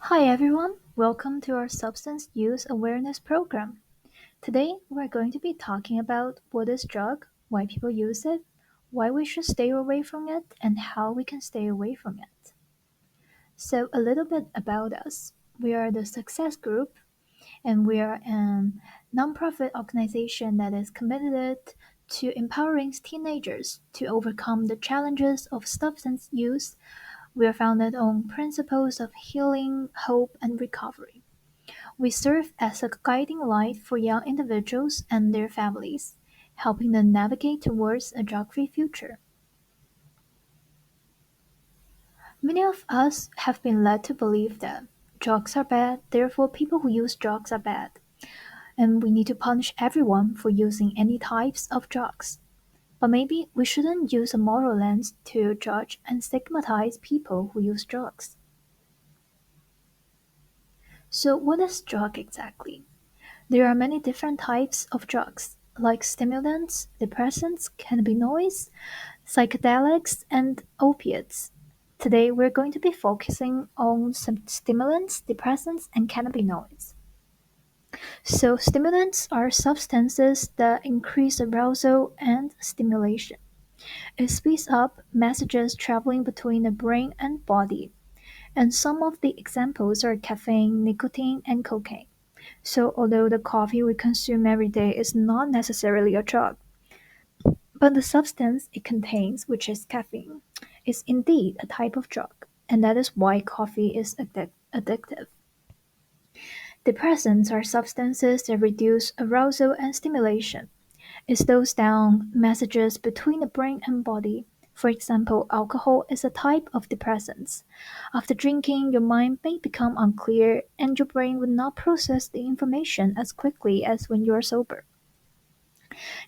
Hi everyone, welcome to our Substance Use Awareness Program. Today we're going to be talking about what is drug, why people use it, why we should stay away from it, and how we can stay away from it. So, a little bit about us. We are the Success Group, and we are a nonprofit organization that is committed to empowering teenagers to overcome the challenges of substance use. We are founded on principles of healing, hope, and recovery. We serve as a guiding light for young individuals and their families, helping them navigate towards a drug-free future. Many of us have been led to believe that drugs are bad, therefore people who use drugs are bad, and we need to punish everyone for using any types of drugs. But maybe we shouldn't use a moral lens to judge and stigmatize people who use drugs. So what is drug exactly? There are many different types of drugs, like stimulants, depressants, cannabinoids, psychedelics, and opiates. Today, we're going to be focusing on some stimulants, depressants, and cannabinoids. So, stimulants are substances that increase arousal and stimulation. It speeds up messages traveling between the brain and body, and some of the examples are caffeine, nicotine, and cocaine. So, although the coffee we consume every day is not necessarily a drug, but the substance it contains, which is caffeine, is indeed a type of drug, and that is why coffee is addictive. Depressants are substances that reduce arousal and stimulation. It slows down messages between the brain and body. For example, alcohol is a type of depressants. After drinking, your mind may become unclear and your brain will not process the information as quickly as when you are sober.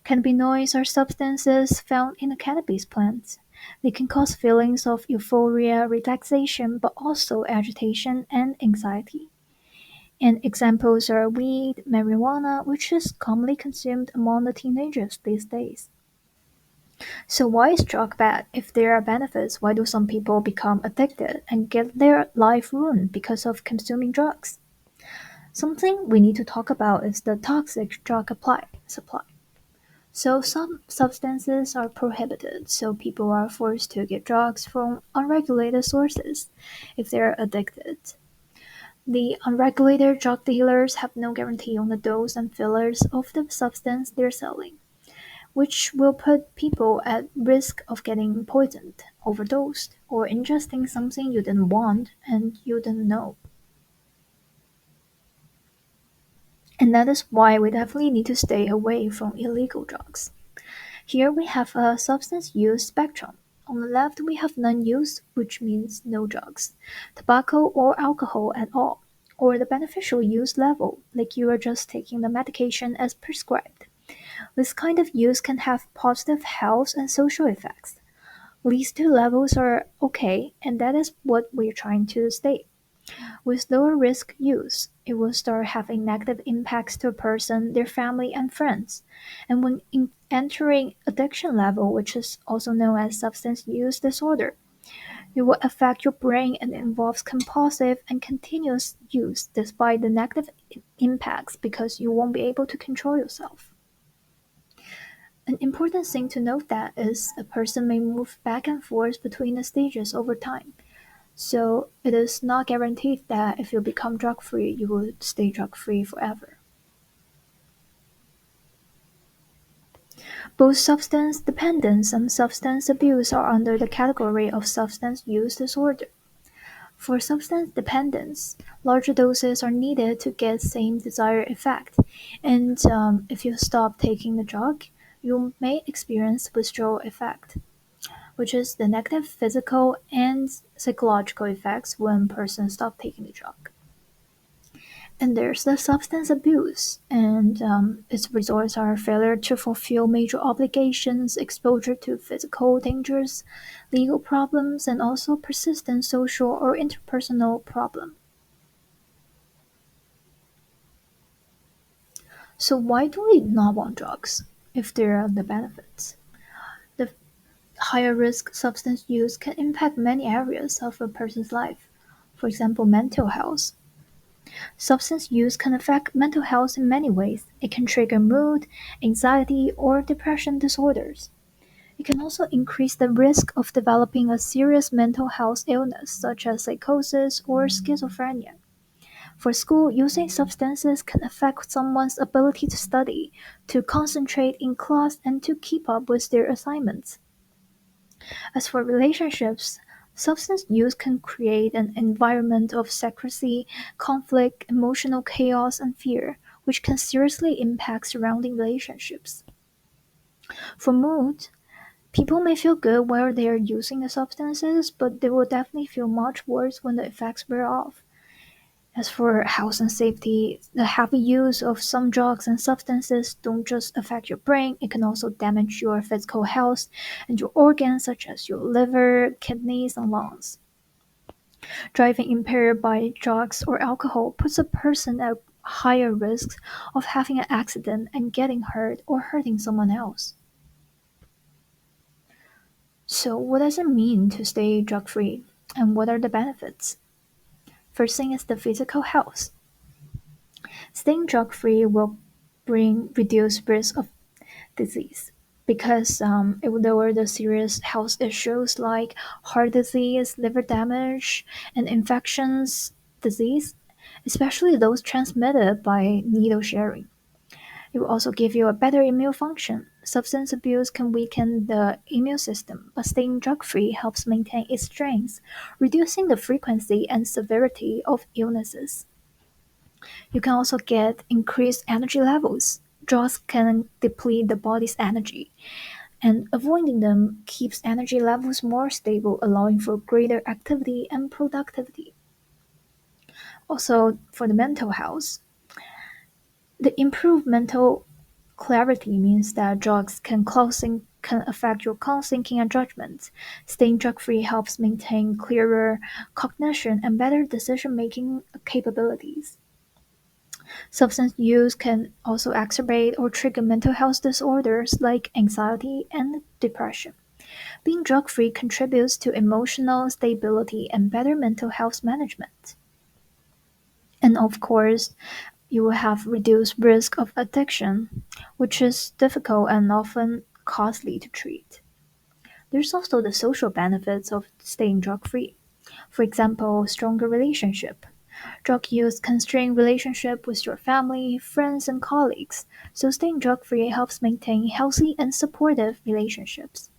Cannabinoids are substances found in the cannabis plant. They can cause feelings of euphoria, relaxation, but also agitation and anxiety. And examples are weed, marijuana, which is commonly consumed among the teenagers these days. So why is drug bad? If there are benefits, why do some people become addicted and get their life ruined because of consuming drugs? Something we need to talk about is the toxic drug supply. So some substances are prohibited, so people are forced to get drugs from unregulated sources if they're addicted. The unregulated drug dealers have no guarantee on the dose and fillers of the substance they're selling, which will put people at risk of getting poisoned, overdosed, or ingesting something you didn't want and you didn't know. And that is why we definitely need to stay away from illegal drugs. Here we have a substance use spectrum. On the left, we have non-use, which means no drugs, tobacco or alcohol at all, or the beneficial use level, like you are just taking the medication as prescribed. This kind of use can have positive health and social effects. These two levels are okay, and that is what we're trying to state. With lower risk use, it will start having negative impacts to a person, their family, and friends. And when entering addiction level, which is also known as substance use disorder, it will affect your brain and involves compulsive and continuous use despite the negative impacts because you won't be able to control yourself. An important thing to note that is a person may move back and forth between the stages over time. So it is not guaranteed that if you become drug free, you will stay drug free forever. Both substance dependence and substance abuse are under the category of substance use disorder. For substance dependence, larger doses are needed to get same desired effect, and if you stop taking the drug, you may experience withdrawal effect, which is the negative physical and psychological effects when persons stop taking the drug. And there's the substance abuse, and its results are failure to fulfill major obligations, exposure to physical dangers, legal problems, and also persistent social or interpersonal problem. So why do we not want drugs if there are the benefits? The higher risk substance use can impact many areas of a person's life, For example, mental health. Substance use can affect mental health in many ways. It can trigger mood, anxiety, or depression disorders. It can also increase the risk of developing a serious mental health illness such as psychosis or schizophrenia. For school, using substances can affect someone's ability to study, to concentrate in class, and to keep up with their assignments. As for relationships, substance use can create an environment of secrecy, conflict, emotional chaos, and fear, which can seriously impact surrounding relationships. For mood, people may feel good while they are using the substances, but they will definitely feel much worse when the effects wear off. As for health and safety, the heavy use of some drugs and substances don't just affect your brain, it can also damage your physical health and your organs such as your liver, kidneys, and lungs. Driving impaired by drugs or alcohol puts a person at higher risk of having an accident and getting hurt or hurting someone else. So, what does it mean to stay drug free? And what are the benefits? First thing is the physical health. Staying drug free will bring reduced risk of disease because it will lower the serious health issues like heart disease, liver damage, and infections disease, especially those transmitted by needle sharing. It will also give you a better immune function. Substance abuse can weaken the immune system, but staying drug free helps maintain its strength, reducing the frequency and severity of illnesses. You can also get increased energy levels. Drugs can deplete the body's energy, and avoiding them keeps energy levels more stable, allowing for greater activity and productivity. Also, for the mental health, the improved mental clarity means that drugs can affect your calm thinking and judgment. Staying drug-free helps maintain clearer cognition and better decision-making capabilities. Substance use can also exacerbate or trigger mental health disorders like anxiety and depression. Being drug-free contributes to emotional stability and better mental health management. And of course, you will have reduced risk of addiction, which is difficult and often costly to treat. There's also the social benefits of staying drug-free. For example, stronger relationship. Drug use can strain relationship with your family, friends, and colleagues, so staying drug-free helps maintain healthy and supportive relationships.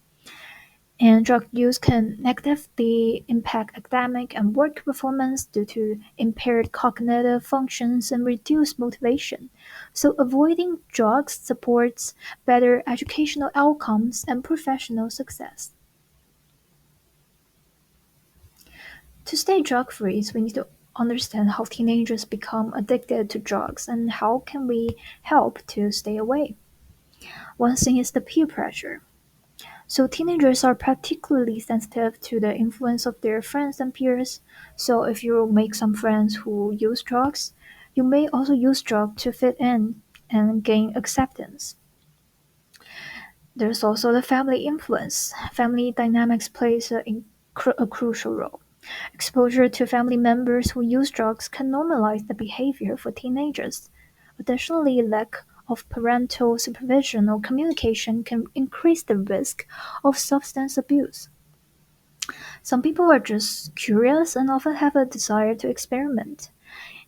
And drug use can negatively impact academic and work performance due to impaired cognitive functions and reduced motivation. So avoiding drugs supports better educational outcomes and professional success. To stay drug free, we need to understand how teenagers become addicted to drugs and how can we help to stay away. One thing is the peer pressure. So teenagers are particularly sensitive to the influence of their friends and peers. So if you make some friends who use drugs, you may also use drugs to fit in and gain acceptance. There's also the family influence. Family dynamics plays a crucial role. Exposure to family members who use drugs can normalize the behavior for teenagers. Additionally, lack of parental supervision or communication can increase the risk of substance abuse. Some people are just curious and often have a desire to experiment,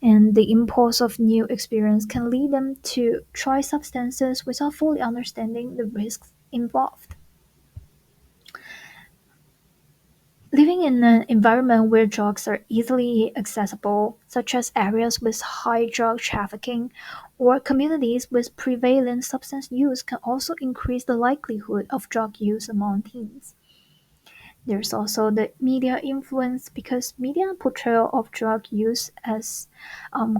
and the impulse of new experience can lead them to try substances without fully understanding the risks involved. Living in an environment where drugs are easily accessible, such as areas with high drug trafficking or communities with prevalent substance use, can also increase the likelihood of drug use among teens. There's also the media influence because media portrayal of drug use as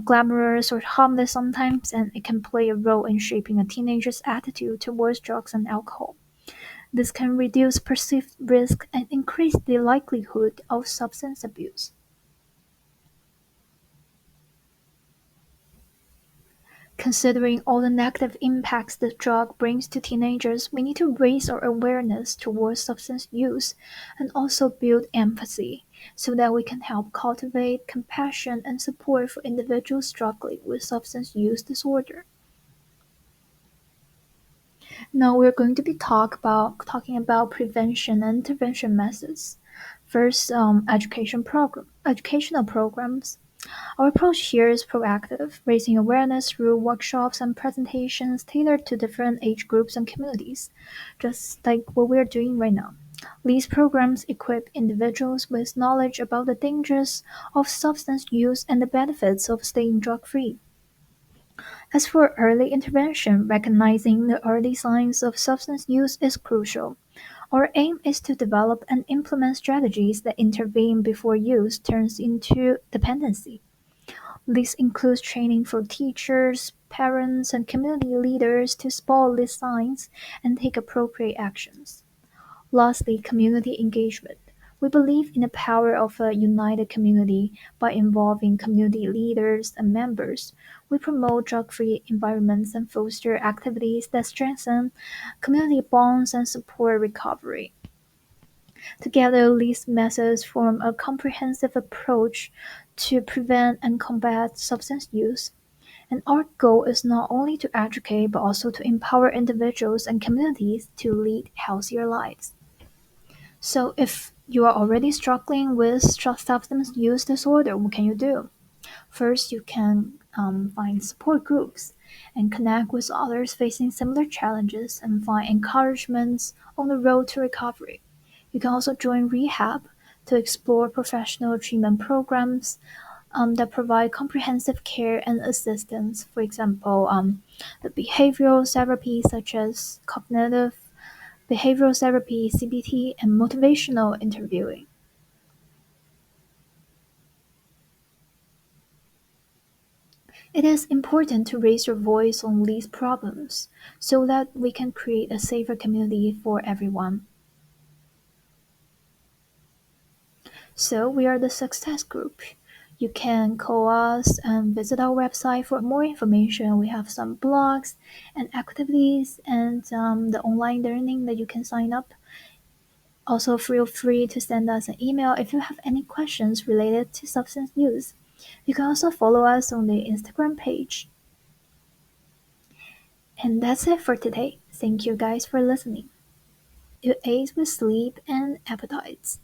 glamorous or harmless sometimes, and it can play a role in shaping a teenager's attitude towards drugs and alcohol. This can reduce perceived risk and increase the likelihood of substance abuse. Considering all the negative impacts the drug brings to teenagers, we need to raise our awareness towards substance use and also build empathy so that we can help cultivate compassion and support for individuals struggling with substance use disorder. Now we're going to be talking about prevention and intervention methods. First, educational programs. Our approach here is proactive, raising awareness through workshops and presentations tailored to different age groups and communities, just like what we're doing right now. These programs equip individuals with knowledge about the dangers of substance use and the benefits of staying drug free. As for early intervention, recognizing the early signs of substance use is crucial. Our aim is to develop and implement strategies that intervene before use turns into dependency. This includes training for teachers, parents, and community leaders to spot these signs and take appropriate actions. Lastly, community engagement. We believe in the power of a united community by involving community leaders and members. We promote drug free environments and foster activities that strengthen community bonds and support recovery. Together, these methods form a comprehensive approach to prevent and combat substance use. And our goal is not only to educate but also to empower individuals and communities to lead healthier lives. So, if you are already struggling with substance use disorder, what can you do? First, you can find support groups and connect with others facing similar challenges and find encouragements on the road to recovery. You can also join rehab to explore professional treatment programs that provide comprehensive care and assistance. For example, the behavioral therapy such as cognitive behavioral therapy, CBT, and motivational interviewing. It is important to raise your voice on these problems so that we can create a safer community for everyone. So, we are the Success Group. You can call us and visit our website for more information. We have some blogs and activities and the online learning that you can sign up. Also, feel free to send us an email if you have any questions related to substance use. You can also follow us on the Instagram page. And that's it for today. Thank you guys for listening. It aids with sleep and appetites.